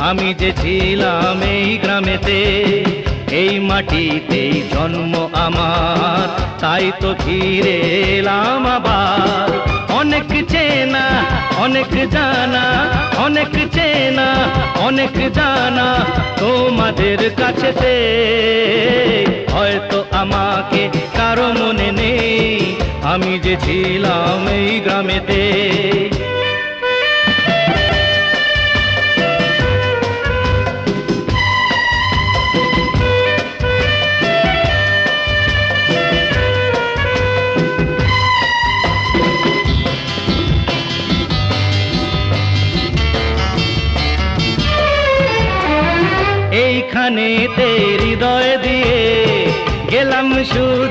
আমি যে ছিলাম এই গ্রামেতে, এই মাটিতেই জন্ম আমার, তাই তো ফিরে এলাম আবার। অনেক চেনা অনেক জানা, অনেক চেনা অনেক জানা তোমাদের কাছেতে। হয়তো আমাকে কারো মনে নেই, আমি যে ছিলাম এই গ্রামেতে। এইখানেতে হৃদয় দিয়ে গেলাম সুর